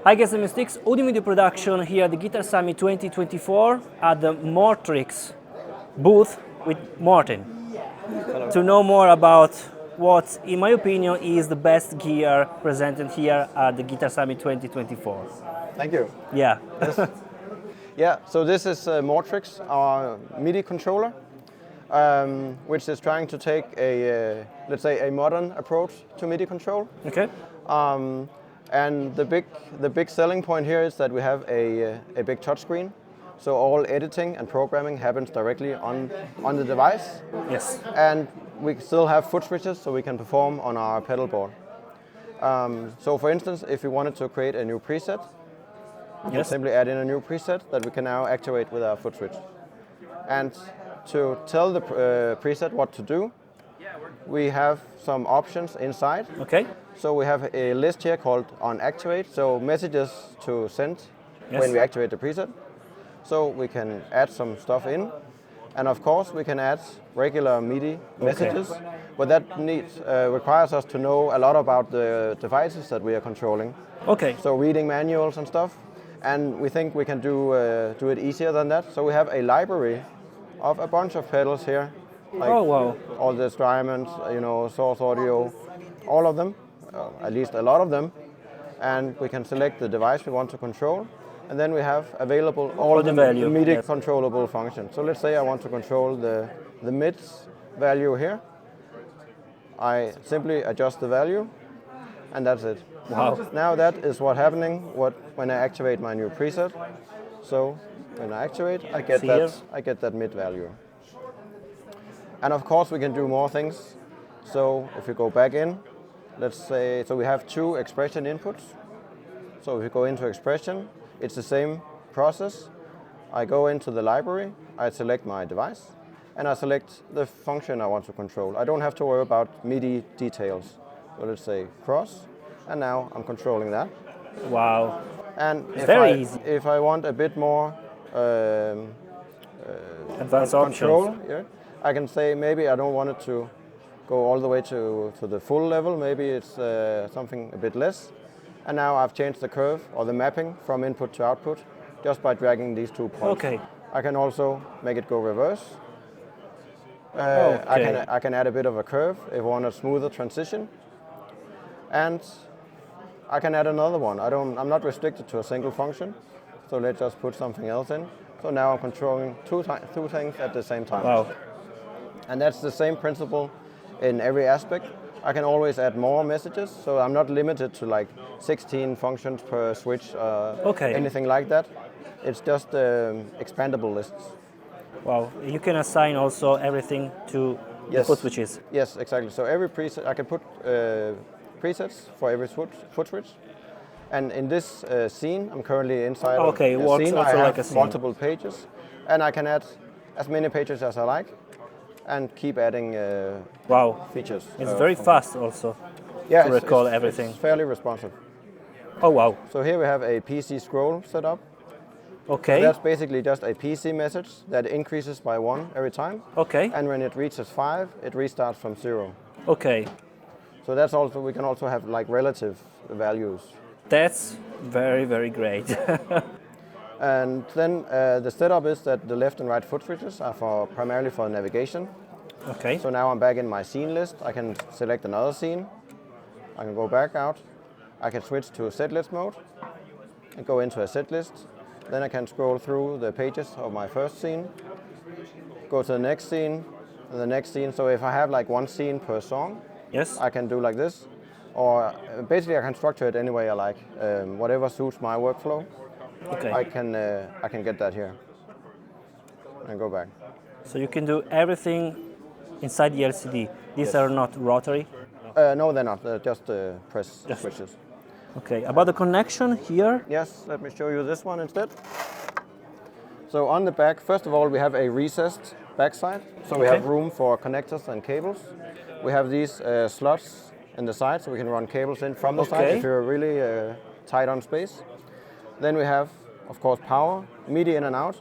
Hi guys, I'm Steex, audio video production here at the Guitar Summit 2024 at the Mortrix booth with Martin. Hello. To know more about what, in my opinion, is the best gear presented here at the Guitar Summit 2024. Thank you. Yeah. Yes. Yeah, so this is Mortrix, our MIDI controller, which is trying to take a, let's say, a modern approach to MIDI control. Okay. And the big selling point here is that we have a big touchscreen, so all editing and programming happens directly on the device. Yes. And we still have foot switches, so we can perform on our pedal board. So for instance, if you wanted to create a new preset, you can simply add in a new preset that we can now activate with our foot switch. And to tell the preset what to do, we have some options inside. Okay. So we have a list here called on activate, so messages to send when we activate the preset. So we can add some stuff in, and of course we can add regular MIDI messages, but that requires us to know a lot about the devices that we are controlling. Okay. So reading manuals and stuff, and we think we can do it easier than that. So we have a library of a bunch of pedals here. Like all the instruments, source audio, all of them, at least a lot of them, and we can select the device we want to control, and then we have available all the MIDI controllable functions. So let's say I want to control the mids value here. I simply adjust the value, and that's it. Wow. Now that is what's happening when I activate my new preset. So when I activate, I get that mid value. And of course we can do more things. So if we go back in, let's say, so we have two expression inputs. So if we go into expression, it's the same process. I go into the library, I select my device, and I select the function I want to control. I don't have to worry about MIDI details. So let's say cross, and now I'm controlling that. Wow. And Very easy. If I want a bit more advanced control, options. I can say maybe I don't want it to go all the way to the full level. Maybe it's something a bit less. And now I've changed the curve or the mapping from input to output just by dragging these 2 points. Okay. I can also make it go reverse. I can add a bit of a curve if I want a smoother transition. And I can add another one. I'm not restricted to a single function. So let's just put something else in. So now I'm controlling two things at the same time. Wow. And that's the same principle in every aspect. I can always add more messages, so I'm not limited to like 16 functions per switch, anything like that. It's just expandable lists. Wow, you can assign also everything to the foot switches. Yes, exactly. So every preset, I can put presets for every foot switch. And in this scene, I'm currently inside a scene. I have multiple pages, and I can add as many pages as I like, and keep adding features. It's very fast also to recall everything. It's fairly responsive. Oh wow. So here we have a PC scroll set up. Okay. So that's basically just a PC message that increases by 1 every time. Okay. And when it reaches 5, it restarts from 0. Okay. So that's also, we can also have like relative values. That's very, very great. And then the setup is that the left and right foot switches are primarily for navigation. Okay. So now I'm back in my scene list. I can select another scene. I can go back out. I can switch to set list mode and go into a set list. Then I can scroll through the pages of my first scene, go to the next scene, and the next scene. So if I have like one scene per song, I can do like this. Or basically I can structure it any way I like, whatever suits my workflow. Okay. I can get that here and go back. So you can do everything inside the LCD. These are not rotary? No, they're not. They're just press switches. Okay. About the connection here? Yes, let me show you this one instead. So on the back, first of all, we have a recessed backside. So we have room for connectors and cables. We have these slots in the side, so we can run cables in from the side if you're really tight on space. Then we have, of course, power, MIDI in and out,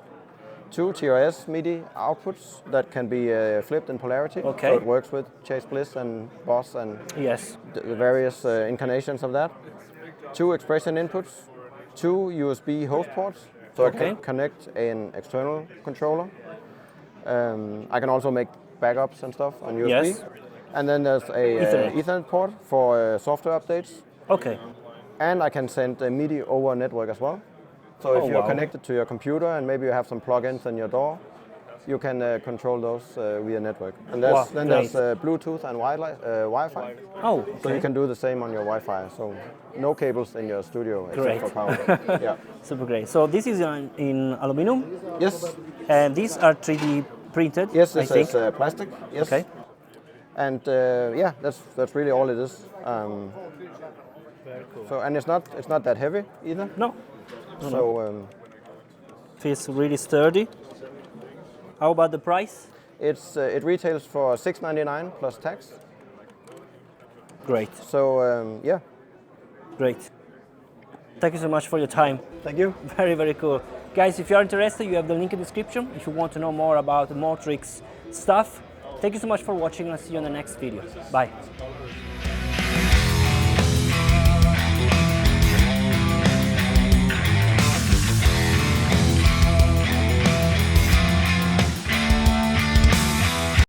2 TRS MIDI outputs that can be flipped in polarity. So it works with Chase Bliss and Boss and the various incarnations of that. 2 expression inputs, 2 USB host ports, so I Okay. can connect an external controller. I can also make backups and stuff on USB. Yes. And then there's a Ethernet port for software updates. Okay. And I can send a MIDI over network as well. So if you're wow. connected to your computer and maybe you have some plugins in your DAW, you can control those via network. And there's Bluetooth and Wi-Fi. Oh, okay. So you can do the same on your Wi-Fi. So no cables in your studio Great. except for power. Yeah. Super great. So this is in aluminum, Yes. and these are 3D printed. Yes, I this think. is plastic. Yes. Okay. And yeah, that's really all it is. Very cool. So and it's not that heavy either. No. So Feels really sturdy. How about the price? it retails for $6.99 plus tax. Great. So yeah. Great. Thank you so much for your time. Thank you. Very, very cool. Guys, if you're interested, you have the link in the description. If you want to know more about the Mortrix stuff, thank you so much for watching, and I'll see you in the next video. Bye.